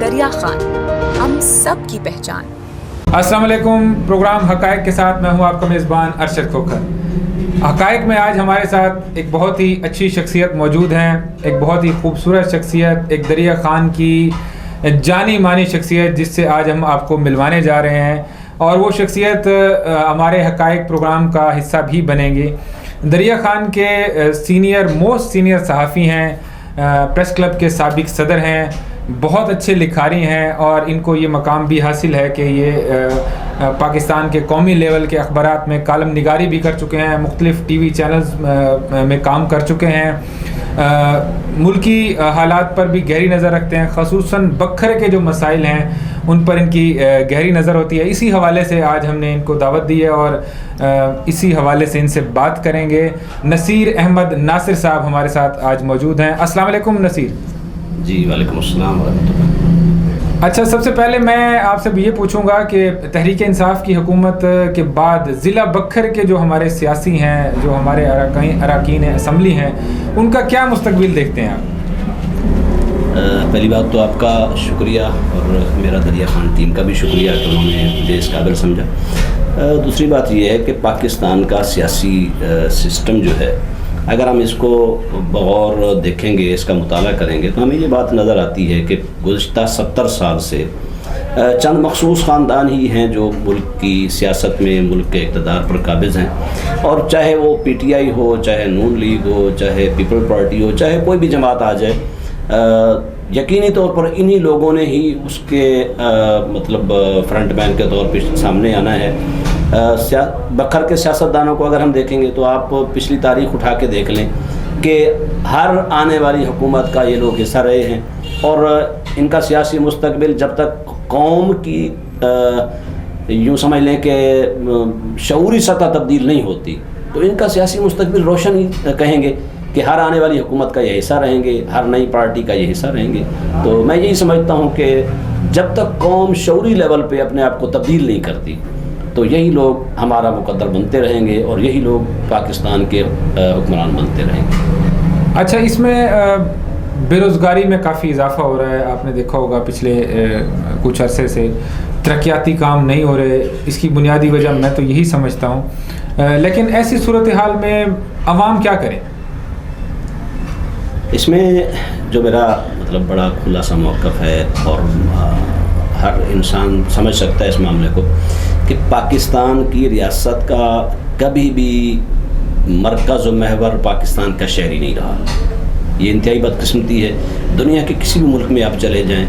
دریا خان، ہم سب کی پہچان۔ السلام علیکم، پروگرام حقائق کے ساتھ میں ہوں آپ کا میزبان ارشد کھوکھر۔ حقائق میں آج ہمارے ساتھ ایک بہت ہی اچھی شخصیت موجود ہیں، ایک بہت ہی خوبصورت شخصیت، ایک دریا خان کی جانی مانی شخصیت جس سے آج ہم آپ کو ملوانے جا رہے ہیں، اور وہ شخصیت ہمارے حقائق پروگرام کا حصہ بھی بنیں گی۔ دریا خان کے موسٹ سینئر صحافی ہیں، پریس کلب کے سابق صدر ہیں، بہت اچھے لکھاری ہیں، اور ان کو یہ مقام بھی حاصل ہے کہ یہ پاکستان کے قومی لیول کے اخبارات میں کالم نگاری بھی کر چکے ہیں، مختلف ٹی وی چینلز میں کام کر چکے ہیں، ملکی حالات پر بھی گہری نظر رکھتے ہیں، خصوصاً بکھر کے جو مسائل ہیں ان پر ان کی گہری نظر ہوتی ہے۔ اسی حوالے سے آج ہم نے ان کو دعوت دی ہے اور اسی حوالے سے ان سے بات کریں گے۔ نصیر احمد ناصر صاحب ہمارے ساتھ آج موجود ہیں۔ السلام علیکم نصیر جی وعلیکم السلام ورحمۃ اللہ۔ اچھا، سب سے پہلے میں آپ سے یہ پوچھوں گا کہ تحریک انصاف کی حکومت کے بعد ضلع بکھر کے جو ہمارے سیاسی ہیں، جو ہمارے اراکین اسمبلی ہیں، ان کا کیا مستقبل دیکھتے ہیں آپ؟ پہلی بات تو آپ کا شکریہ اور میرا دریا خان ٹیم کا بھی شکریہ کہ انہوں نے مجھے اس قابل سمجھا۔ دوسری بات یہ ہے کہ پاکستان کا سیاسی سسٹم جو ہے، اگر ہم اس کو بغور دیکھیں گے، اس کا مطالعہ کریں گے، تو ہمیں یہ بات نظر آتی ہے کہ گزشتہ 70 سال سے چند مخصوص خاندان ہی ہیں جو ملک کی سیاست میں، ملک کے اقتدار پر قابض ہیں، اور چاہے وہ پی ٹی آئی ہو، چاہے نون لیگ ہو، چاہے پیپل پارٹی ہو، چاہے کوئی بھی جماعت آ جائے، یقینی طور پر انہی لوگوں نے ہی اس کے فرنٹ مین کے طور پہ سامنے آنا ہے۔ بکھر کے سیاستدانوں کو اگر ہم دیکھیں گے تو آپ پچھلی تاریخ اٹھا کے دیکھ لیں کہ ہر آنے والی حکومت کا یہ لوگ حصہ رہے ہیں، اور ان کا سیاسی مستقبل جب تک قوم کی یوں سمجھ لیں کہ شعوری سطح تبدیل نہیں ہوتی تو ان کا سیاسی مستقبل روشن ہی کہیں گے کہ ہر آنے والی حکومت کا یہ حصہ رہیں گے، ہر نئی پارٹی کا یہ حصہ رہیں گے۔ تو میں یہی سمجھتا ہوں کہ جب تک قوم شعوری لیول پہ اپنے آپ کو تبدیل نہیں کرتی تو یہی لوگ ہمارا مقدر بنتے رہیں گے، اور یہی لوگ پاکستان کے حکمران بنتے رہیں گے۔ اچھا، اس میں بے روزگاری میں کافی اضافہ ہو رہا ہے، آپ نے دیکھا ہوگا پچھلے کچھ عرصے سے ترقیاتی کام نہیں ہو رہے، اس کی بنیادی وجہ میں تو یہی سمجھتا ہوں، لیکن ایسی صورتحال میں عوام کیا کرے؟ اس میں جو میرا بڑا کھلا سا موقف ہے، اور ہر انسان سمجھ سکتا ہے اس معاملے کو، کہ پاکستان کی ریاست کا کبھی بھی مرکز و محور پاکستان کا شہری نہیں رہا۔ یہ انتہائی بدقسمتی ہے۔ دنیا کے کسی بھی ملک میں آپ چلے جائیں،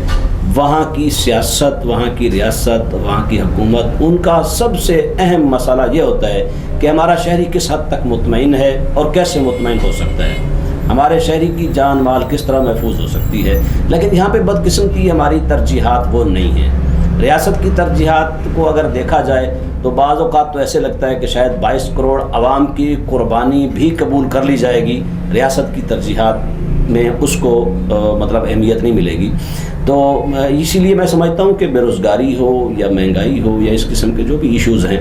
وہاں کی سیاست، وہاں کی ریاست، وہاں کی حکومت، ان کا سب سے اہم مسئلہ یہ ہوتا ہے کہ ہمارا شہری کس حد تک مطمئن ہے اور کیسے مطمئن ہو سکتا ہے، ہمارے شہری کی جان مال کس طرح محفوظ ہو سکتی ہے۔ لیکن یہاں پہ بدقسمتی ہماری ترجیحات وہ نہیں ہیں۔ ریاست کی ترجیحات کو اگر دیکھا جائے تو بعض اوقات تو ایسے لگتا ہے کہ شاید 22 کروڑ عوام کی قربانی بھی قبول کر لی جائے گی، ریاست کی ترجیحات میں اس کو اہمیت نہیں ملے گی۔ تو اسی لیے میں سمجھتا ہوں کہ بے روزگاری ہو یا مہنگائی ہو یا اس قسم کے جو بھی ایشوز ہیں،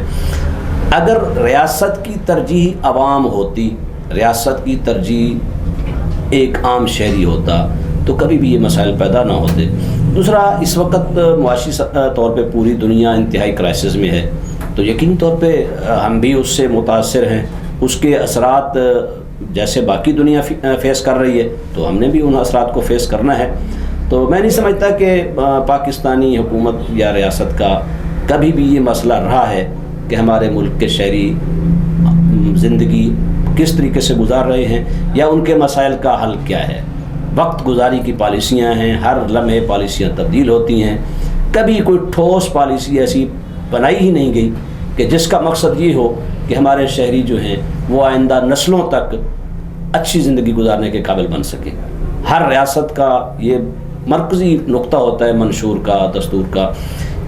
اگر ریاست کی ترجیح عوام ہوتی، ریاست کی ترجیح ایک عام شہری ہوتا، تو کبھی بھی یہ مسائل پیدا نہ ہوتے۔ دوسرا، اس وقت معاشی طور پہ پوری دنیا انتہائی کرائسس میں ہے، تو یقینی طور پہ ہم بھی اس سے متاثر ہیں۔ اس کے اثرات جیسے باقی دنیا فیس کر رہی ہے تو ہم نے بھی ان اثرات کو فیس کرنا ہے۔ تو میں نہیں سمجھتا کہ پاکستانی حکومت یا ریاست کا کبھی بھی یہ مسئلہ رہا ہے کہ ہمارے ملک کے شہری زندگی کس طریقے سے گزار رہے ہیں یا ان کے مسائل کا حل کیا ہے۔ وقت گزاری کی پالیسیاں ہیں، ہر لمحے پالیسیاں تبدیل ہوتی ہیں، کبھی کوئی ٹھوس پالیسی ایسی بنائی ہی نہیں گئی کہ جس کا مقصد یہ ہو کہ ہمارے شہری جو ہیں وہ آئندہ نسلوں تک اچھی زندگی گزارنے کے قابل بن سکے۔ ہر ریاست کا یہ مرکزی نقطہ ہوتا ہے منشور کا، دستور کا،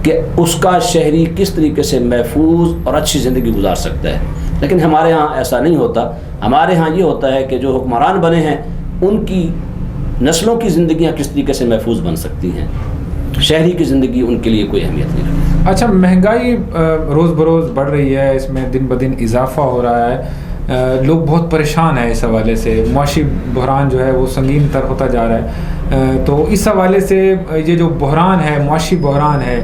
کہ اس کا شہری کس طریقے سے محفوظ اور اچھی زندگی گزار سکتا ہے۔ لیکن ہمارے ہاں ایسا نہیں ہوتا۔ ہمارے ہاں یہ ہوتا ہے کہ جو حکمران بنے ہیں ان کی نسلوں کی زندگیاں کس طریقے سے محفوظ بن سکتی ہیں، شہری کی زندگی ان کے لیے کوئی اہمیت نہیں رکھتی۔ اچھا، مہنگائی روز بروز بڑھ رہی ہے، اس میں دن بدن اضافہ ہو رہا ہے، لوگ بہت پریشان ہیں اس حوالے سے، معاشی بحران جو ہے وہ سنگین تر ہوتا جا رہا ہے، تو اس حوالے سے یہ جو بحران ہے، معاشی بحران ہے،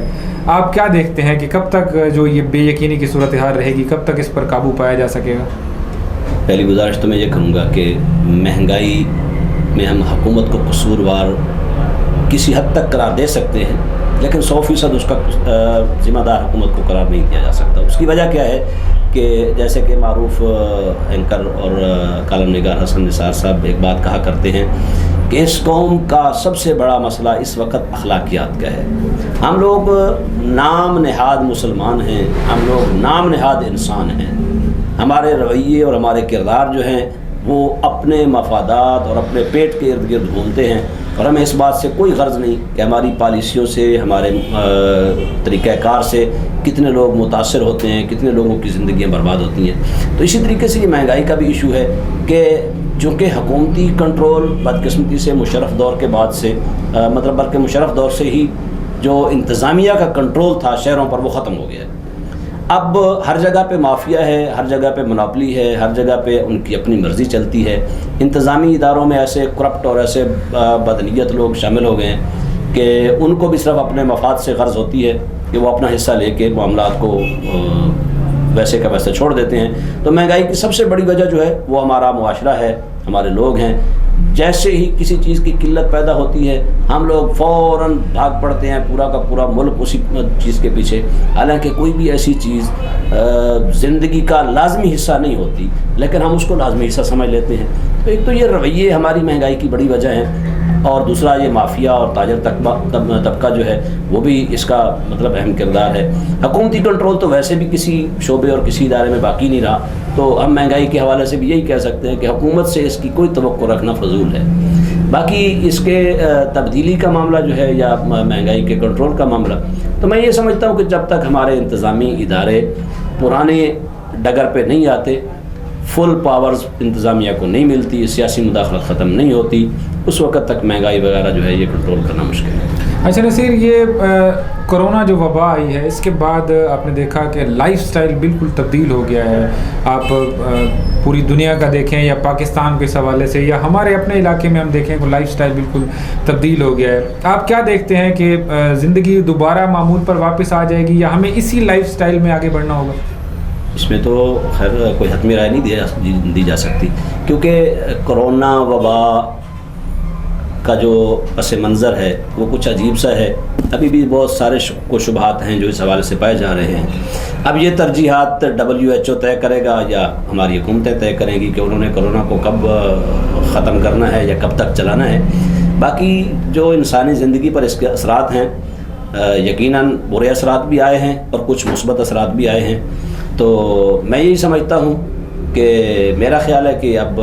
آپ کیا دیکھتے ہیں کہ کب تک جو یہ بے یقینی کی صورتحال رہے گی، کب تک اس پر قابو پایا جا سکے گا؟ پہلی گزارش تو میں یہ کروں گا کہ مہنگائی میں ہم حکومت کو قصوروار کسی حد تک قرار دے سکتے ہیں، لیکن 100% اس کا ذمہ دار حکومت کو قرار نہیں دیا جا سکتا۔ اس کی وجہ کیا ہے کہ جیسے کہ معروف اینکر اور کالم نگار حسن نثار صاحب ایک بات کہا کرتے ہیں کہ اس قوم کا سب سے بڑا مسئلہ اس وقت اخلاقیات کا ہے۔ ہم لوگ نام نہاد مسلمان ہیں، ہم لوگ نام نہاد انسان ہیں، ہمارے رویے اور ہمارے کردار جو ہیں وہ اپنے مفادات اور اپنے پیٹ کے ارد گرد گھومتے ہیں، اور ہمیں اس بات سے کوئی غرض نہیں کہ ہماری پالیسیوں سے، ہمارے طریقہ کار سے کتنے لوگ متاثر ہوتے ہیں، کتنے لوگوں کی زندگیاں برباد ہوتی ہیں۔ تو اسی طریقے سے یہ مہنگائی کا بھی ایشو ہے کہ چونکہ حکومتی کنٹرول بدقسمتی سے مشرف دور کے بعد سے مطلب بلکہ مشرف دور سے ہی جو انتظامیہ کا کنٹرول تھا شہروں پر وہ ختم ہو گیا ہے۔ اب ہر جگہ پہ مافیا ہے، ہر جگہ پہ مناپلی ہے، ہر جگہ پہ ان کی اپنی مرضی چلتی ہے۔ انتظامی اداروں میں ایسے کرپٹ اور ایسے بدنیت لوگ شامل ہو گئے ہیں کہ ان کو بھی صرف اپنے مفاد سے غرض ہوتی ہے کہ وہ اپنا حصہ لے کے معاملات کو ویسے کا ویسے چھوڑ دیتے ہیں۔ تو مہنگائی کی سب سے بڑی وجہ جو ہے وہ ہمارا معاشرہ ہے، ہمارے لوگ ہیں۔ جیسے ہی کسی چیز کی قلت پیدا ہوتی ہے ہم لوگ فوراً بھاگ پڑتے ہیں، پورا کا پورا ملک اسی چیز کے پیچھے، حالانکہ کوئی بھی ایسی چیز زندگی کا لازمی حصہ نہیں ہوتی لیکن ہم اس کو لازمی حصہ سمجھ لیتے ہیں۔ تو ایک تو یہ رویے ہماری مہنگائی کی بڑی وجہ ہیں، اور دوسرا یہ مافیا اور تاجر طبقہ جو ہے وہ بھی اس کا مطلب اہم کردار ہے۔ حکومتی کنٹرول تو ویسے بھی کسی شعبے اور کسی ادارے میں باقی نہیں رہا، تو ہم مہنگائی کے حوالے سے بھی یہی کہہ سکتے ہیں کہ حکومت سے اس کی کوئی توقع رکھنا فضول ہے۔ باقی اس کے تبدیلی کا معاملہ جو ہے یا مہنگائی کے کنٹرول کا معاملہ، تو میں یہ سمجھتا ہوں کہ جب تک ہمارے انتظامی ادارے پرانے ڈگر پہ نہیں آتے، فل پاورز انتظامیہ کو نہیں ملتی، سیاسی مداخلت ختم نہیں ہوتی، اس وقت تک مہنگائی وغیرہ جو ہے یہ کنٹرول کرنا مشکل ہے۔ اچھا نصیر، یہ کرونا جو وبا آئی ہے اس کے بعد آپ نے دیکھا کہ لائف سٹائل بالکل تبدیل ہو گیا ہے۔ آپ پوری دنیا کا دیکھیں یا پاکستان کے اس حوالے سے یا ہمارے اپنے علاقے میں ہم دیکھیں کہ لائف سٹائل بالکل تبدیل ہو گیا ہے۔ آپ کیا دیکھتے ہیں کہ زندگی دوبارہ معمول پر واپس آ جائے گی یا ہمیں اسی لائف سٹائل میں آگے بڑھنا ہوگا؟ اس میں تو خیر کوئی حتمی رائے نہیں دی جا سکتی، کیونکہ کرونا وبا کا جو پس منظر ہے وہ کچھ عجیب سا ہے۔ ابھی بھی بہت سارے شک و شبہات ہیں جو اس حوالے سے پائے جا رہے ہیں۔ اب یہ ترجیحات WHO طے کرے گا یا ہماری حکومتیں طے کریں گی کہ انہوں نے کرونا کو کب ختم کرنا ہے یا کب تک چلانا ہے۔ باقی جو انسانی زندگی پر اس کے اثرات ہیں، یقیناً برے اثرات بھی آئے ہیں اور کچھ مثبت اثرات بھی آئے ہیں۔ تو میں یہی سمجھتا ہوں کہ میرا خیال ہے کہ اب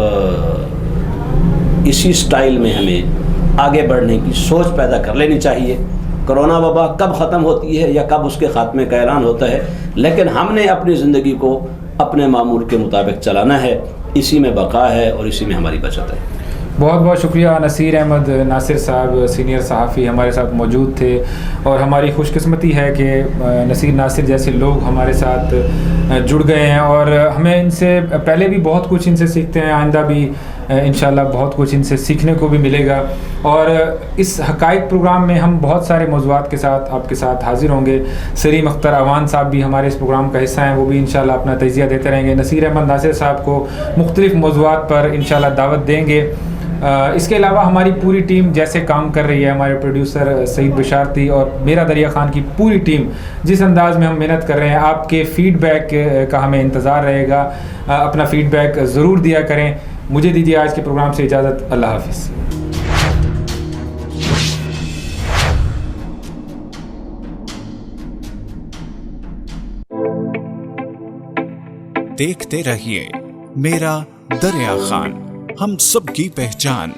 اسی سٹائل میں ہمیں آگے بڑھنے کی سوچ پیدا کر لینی چاہیے۔ کرونا وبا کب ختم ہوتی ہے یا کب اس کے خاتمے کا اعلان ہوتا ہے، لیکن ہم نے اپنی زندگی کو اپنے معمول کے مطابق چلانا ہے، اسی میں بقا ہے اور اسی میں ہماری بچت ہے۔ بہت بہت شکریہ نصیر احمد ناصر صاحب، سینئر صحافی ہمارے ساتھ موجود تھے، اور ہماری خوش قسمتی ہے کہ نصیر ناصر جیسے لوگ ہمارے ساتھ جڑ گئے ہیں، اور ہمیں ان سے پہلے بھی بہت کچھ ان سے سیکھتے ہیں، آئندہ بھی انشاءاللہ بہت کچھ ان سے سیکھنے کو بھی ملے گا۔ اور اس حقائق پروگرام میں ہم بہت سارے موضوعات کے ساتھ آپ کے ساتھ حاضر ہوں گے۔ سلیم اختر اوان صاحب بھی ہمارے اس پروگرام کا حصہ ہیں، وہ بھی انشاءاللہ اپنا تجزیہ دیتے رہیں گے۔ نصیر احمد ناصر صاحب کو مختلف موضوعات پر انشاءاللہ دعوت دیں گے۔ اس کے علاوہ ہماری پوری ٹیم جیسے کام کر رہی ہے، ہمارے پروڈیوسر سعید بشارتی اور میرا دریا خان کی پوری ٹیم جس انداز میں ہم محنت کر رہے ہیں، آپ کے فیڈ بیک کا ہمیں انتظار رہے گا۔ اپنا فیڈ بیک ضرور دیا کریں۔ مجھے دیجیے آج کے پروگرام سے اجازت۔ اللہ حافظ۔ دیکھتے رہیے میرا دریا خان، ہم سب کی پہچان۔